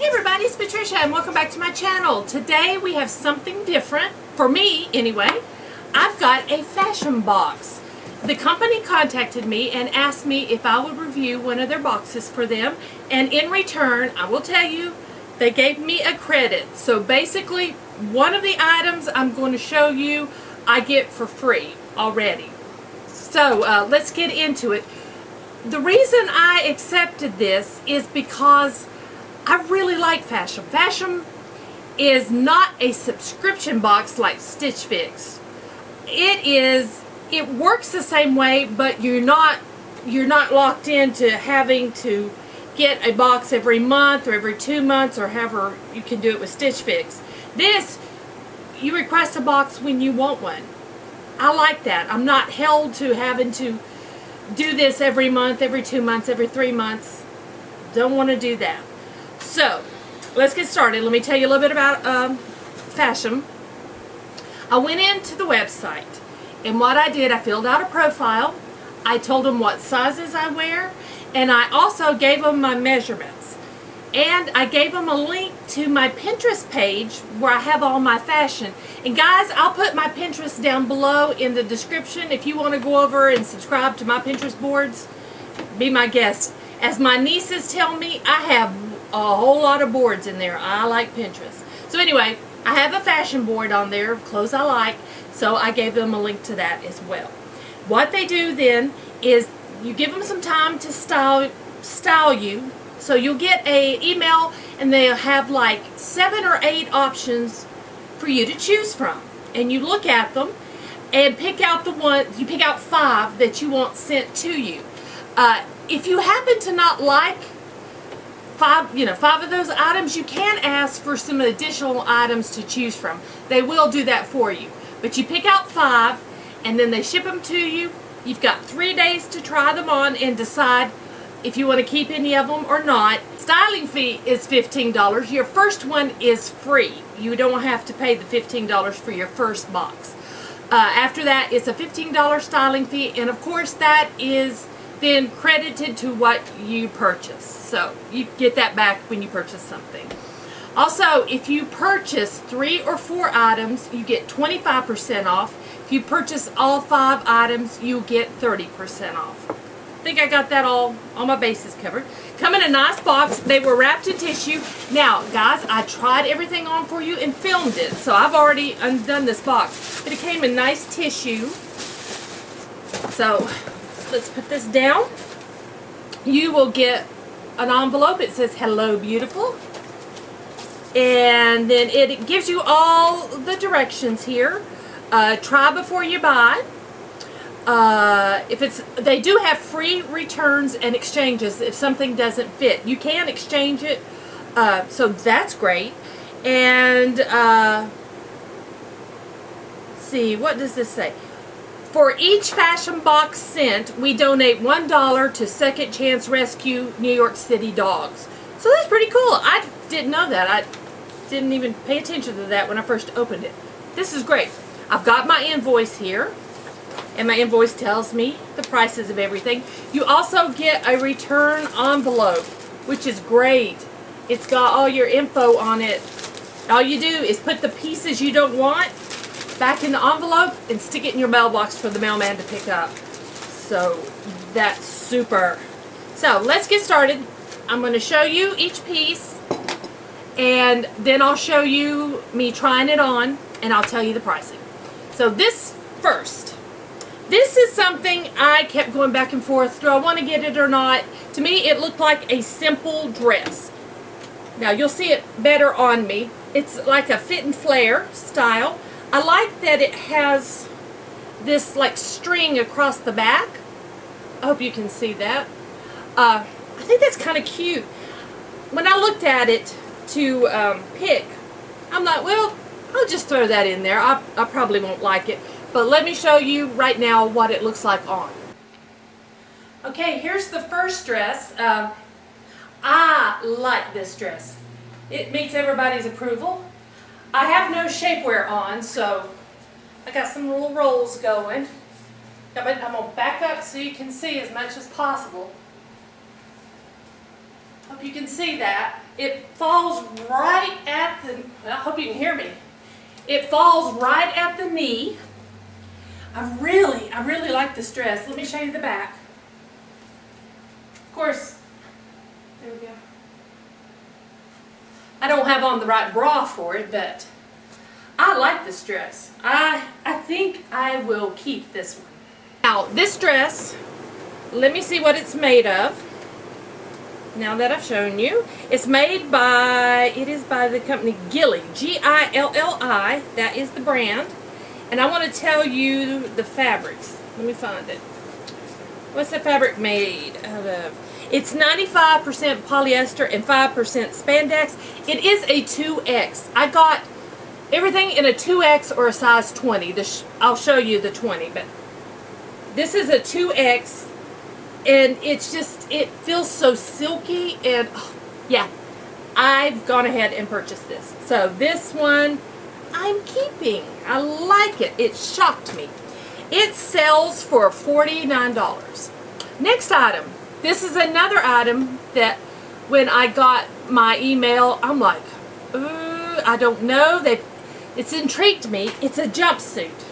Hey everybody, it's Patricia and welcome back to my channel. Today we have something different, for me anyway. I've got a Fashom box. The company contacted me and asked me if I would review one of their boxes for them, and in return, I will tell you, they gave me a credit. So basically, one of the items I'm going to show you, I get for free already. So let's get into it. The reason I accepted this is because I really like Fashom. Fashom is not a subscription box like Stitch Fix. It works the same way, but you're not locked into having to get a box every month or every 2 months or however you can do it with Stitch Fix. This, you request a box when you want one. I like that. I'm not held to having to do this every month, every 2 months, every 3 months. Don't want to do that. So, let's get started. Let me tell you a little bit about Fashom. I went into the website, and what I did, I filled out a profile. I told them what sizes I wear, and I also gave them my measurements. And I gave them a link to my Pinterest page where I have all my fashion. And guys, I'll put my Pinterest down below in the description. If you want to go over and subscribe to my Pinterest boards, be my guest. As my nieces tell me, I have a whole lot of boards in there. I like Pinterest. So anyway, I have a fashion board on there of clothes I like, so I gave them a link to that as well. What they do then is you give them some time to style you. So you'll get an email and they'll have like 7 or 8 options for you to choose from. And you look at them and pick out the one, you pick out 5 that you want sent to you. If you happen to not like 5 of those items, you can ask for some additional items to choose from. They will do that for you. But you pick out 5 and then they ship them to you. You've got 3 days to try them on and decide if you want to keep any of them or not. Styling fee is $15. Your first one is free. You don't have to pay the $15 for your first box. After that, it's a $15 styling fee, and of course that is then credited to what you purchase. So you get that back when you purchase something. Also, if you purchase 3 or 4 items, you get 25% off. If you purchase all 5 items, you get 30% off. I think I got that all my bases covered. Come in a nice box. They were wrapped in tissue. Now, guys, I tried everything on for you and filmed it, so I've already undone this box. But it came in nice tissue. So, let's put this down. You will get an envelope. It says, "Hello, beautiful." And then it gives you all the directions here. Try before you buy. They do have free returns and exchanges if something doesn't fit. You can exchange it, so that's great. And see, what does this say? For each Fashom box sent, we donate $1 to Second Chance Rescue New York City Dogs. So that's pretty cool. I didn't know that. I didn't even pay attention to that when I first opened it. This is great. I've got my invoice here, and my invoice tells me the prices of everything. You also get a return envelope, which is great. It's got all your info on it. All you do is put the pieces you don't want back in the envelope and stick it in your mailbox for the mailman to pick up. So that's super. So let's get started. I'm going to show you each piece, and then I'll show you me trying it on, and I'll tell you the pricing. So this first. This is something I kept going back and forth. Do I want to get it or not? To me, it looked like a simple dress. Now, you'll see it better on me. It's like a fit and flare style. I like that it has this like string across the back. I hope you can see that. I think that's kind of cute. When I looked at it to pick, I'm like, well, I'll just throw that in there. I probably won't like it. But let me show you right now what it looks like on. Okay, here's the first dress. I like this dress. It meets everybody's approval. I have no shapewear on, so I got some little rolls going. I'm going to back up so you can see as much as possible. Hope you can see that. It falls right at the, I hope you can hear me. It falls right at the knee. I really like this dress. Let me show you the back. Of course, there we go. I don't have on the right bra for it, but I like this dress. I think I will keep this one. Now, this dress, let me see what it's made of. Now that I've shown you, it's made by, it is by the company Gilly, G-I-L-L-I, that is the brand. And I want to tell you the fabrics. Let me find it. What's the fabric made out of? It's 95% polyester and 5% spandex. It is a 2X. I got everything in a 2X or a size 20. I'll show you the 20, but this is a 2X. And it's just, it feels so silky, and oh, yeah, I've gone ahead and purchased this. So this one, I'm keeping. I like it. It shocked me. It sells for $49. Next item. This is another item that when I got my email, I'm like, ooh, I don't know. It's intrigued me. It's a jumpsuit.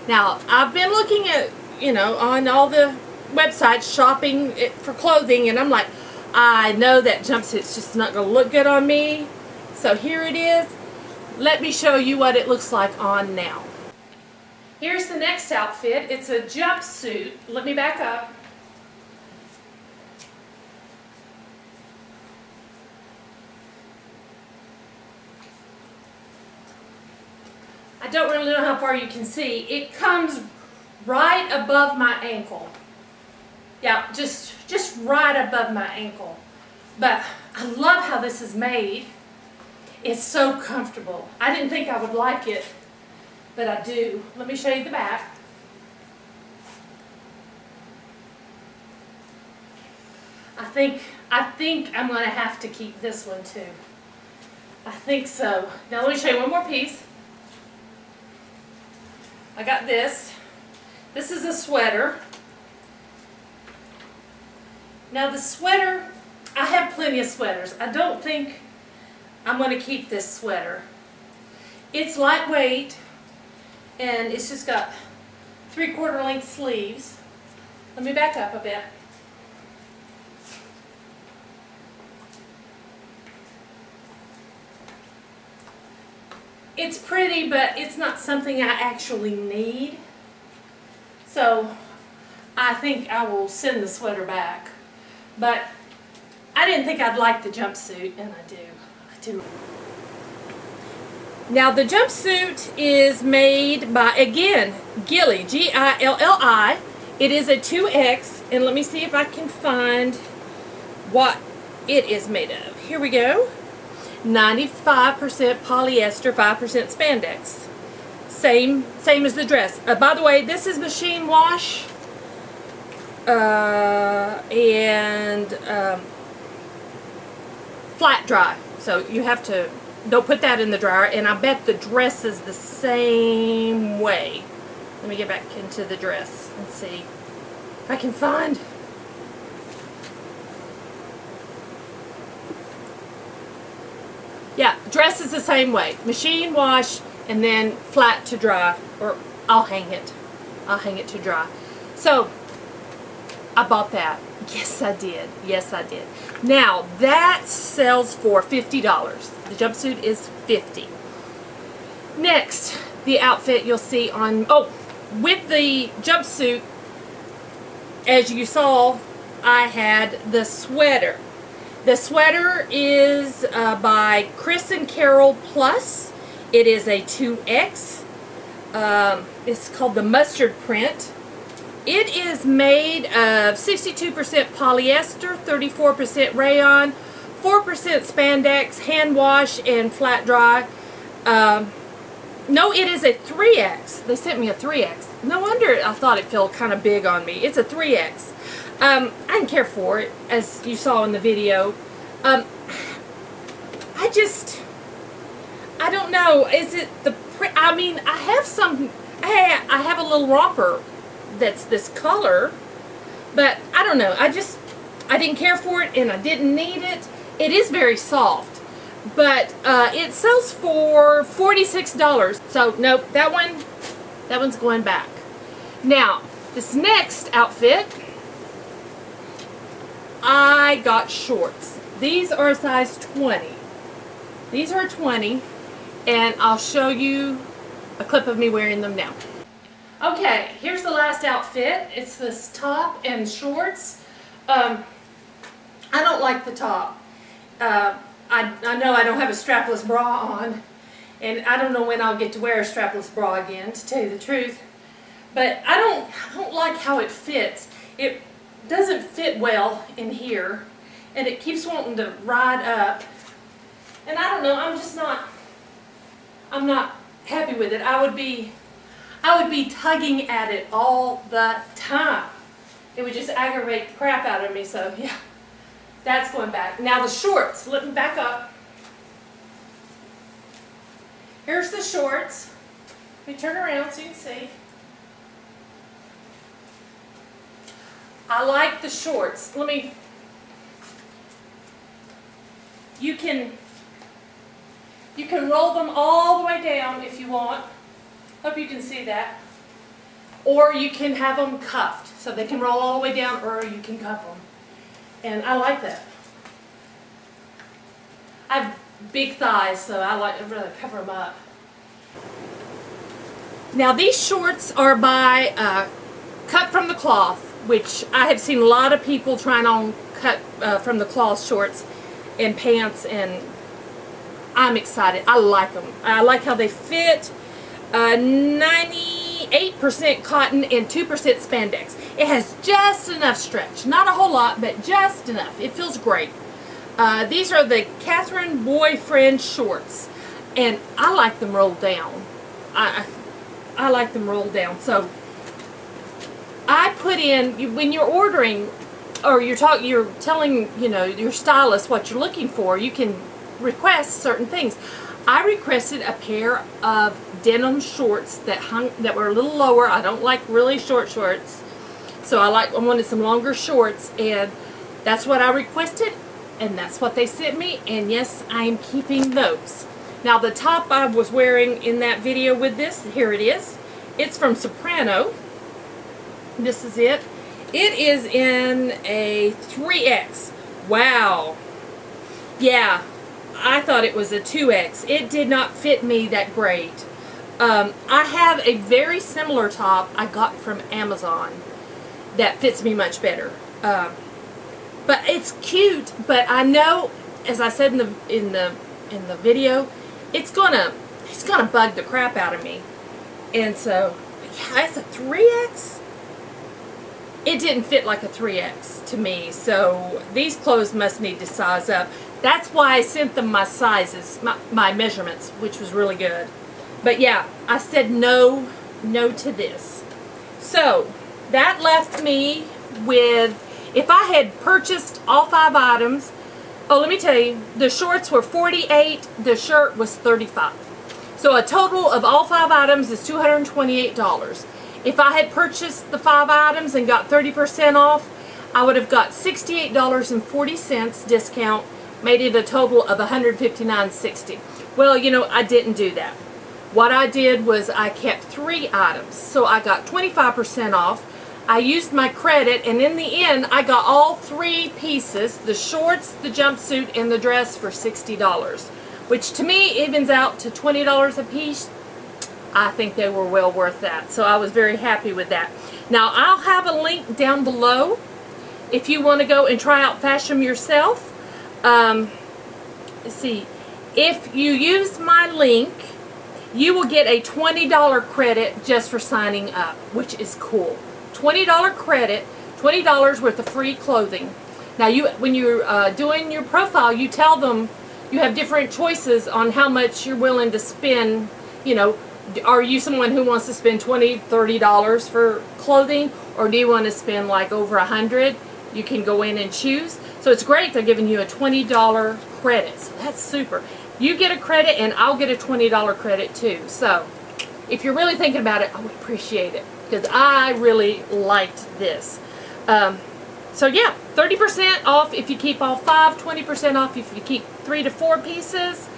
Now, I've been looking at, on all the websites shopping for clothing, and I'm like, I know that jumpsuit's just not going to look good on me. So here it is. Let me show you what it looks like on now. Here's the next outfit. It's a jumpsuit. Let me back up. I don't really know how far you can see. It comes right above my ankle. Yeah, just right above my ankle. But I love how this is made. It's so comfortable. I didn't think I would like it, but I do. Let me show you the back. I think I'm going to have to keep this one too. I think so. Now let me show you one more piece. I got this. This is a sweater. Now the sweater, I have plenty of sweaters. I don't think I'm going to keep this sweater. It's lightweight, and it's just got 3/4 length sleeves. Let me back up a bit. It's pretty, but it's not something I actually need. So I think I will send the sweater back. But I didn't think I'd like the jumpsuit, and I do. I do. Now the jumpsuit is made by, again, Gilly, G-I-L-L-I. It is a 2X, and let me see if I can find what it is made of. Here we go. 95% polyester, 5% spandex. Same as the dress. By the way, this is machine wash. And flat dry, so you have to, don't put that in the dryer, and I bet the dress is the same way. Let me get back into the dress and see if I can find. Yeah, dress is the same way, machine wash and then flat to dry, or I'll hang it to dry. So I bought that. Yes, I did. Yes, I did. Now, that sells for $50. The jumpsuit is $50. Next, the outfit you'll see on, with the jumpsuit, as you saw, I had the sweater. The sweater is by Chris and Carol Plus. It is a 2X. It's called the mustard print. It is made of 62% polyester, 34% rayon, 4% spandex, hand wash, and flat dry. No, it is a 3X. They sent me a 3X. No wonder I thought it felt kind of big on me. It's a 3X. I didn't care for it, as you saw in the video. I don't know. Is it the print? I mean, I have a little romper that's this color, but I don't know. I didn't care for it, and I didn't need it, It is very soft, but it sells for $46. So nope, that one's going back. Now, this next outfit, I got shorts. These are a size 20. These are 20, and I'll show you a clip of me wearing them now. Okay, here's the last outfit. It's this top and shorts. I don't like the top. I know I don't have a strapless bra on, and I don't know when I'll get to wear a strapless bra again, to tell you the truth. But I don't like how it fits. It doesn't fit well in here, and it keeps wanting to ride up. And I don't know, I'm not happy with it. I would be tugging at it all the time. It would just aggravate the crap out of me, so yeah. That's going back. Now the shorts, let me back up. Here's the shorts. Let me turn around so you can see. I like the shorts. You can roll them all the way down if you want. Hope you can see that. Or you can have them cuffed, so they can roll all the way down, or you can cuff them. And I like that. I have big thighs, so I like to really cover them up. Now these shorts are by Cut From The Cloth, which I have seen a lot of people trying on cut from the cloth shorts and pants, and I'm excited. I like them. I like how they fit. 98% cotton and 2% spandex. It has just enough stretch. Not a whole lot, but just enough. It feels great. These are the Catherine Boyfriend shorts, and I like them rolled down. I like them rolled down. So I put in, when you're ordering, or you're telling, you know, your stylist what you're looking for, you can request certain things. I requested a pair of denim shorts that were a little lower. I don't like really short shorts, so I wanted some longer shorts, and that's what I requested, and that's what they sent me, and yes, I am keeping those. Now the top I was wearing in that video with this, here it is. It's from Soprano. This is it. It is in a 3X. Wow. Yeah, I thought it was a 2X. It did not fit me that great. I have a very similar top I got from Amazon that fits me much better. But it's cute, but I know, as I said in the video, it's gonna bug the crap out of me. And so, yeah, it's a 3X. It didn't fit like a 3X to me, so these clothes must need to size up. That's why I sent them my sizes, my measurements, which was really good. But yeah, I said no to this. So that left me with, if I had purchased all 5 items, oh, let me tell you, the shorts were $48, the shirt was $35. So a total of all 5 items is $228. If I had purchased the 5 items and got 30% off, I would have got $68.40 discount, made it a total of $159.60. Well, you know, I didn't do that. What I did was I kept 3 items, so I got 25% off. I used my credit, and in the end, I got all 3 pieces, the shorts, the jumpsuit, and the dress for $60, which to me evens out to $20 a piece. I think they were well worth that, so I was very happy with that. Now, I'll have a link down below if you want to go and try out Fashom yourself. Let's see, if you use my link, you will get a $20 credit just for signing up, which is cool. $20 credit, $20 worth of free clothing. Now, when you're doing your profile, you tell them you have different choices on how much you're willing to spend. You know, are you someone who wants to spend $20, $30 for clothing, or do you want to spend like over $100? You can go in and choose. So it's great they're giving you a $20 credit. So that's super. You get a credit and I'll get a $20 credit too. So if you're really thinking about it, I would appreciate it, because I really liked this. So yeah, 30% off if you keep all 5, 20% off if you keep 3 to 4 pieces.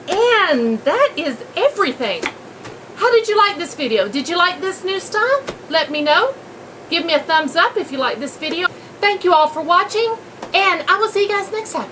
And that is everything. How did you like this video? Did you like this new style? Let me know. Give me a thumbs up if you like this video. Thank you all for watching, and I will see you guys next time.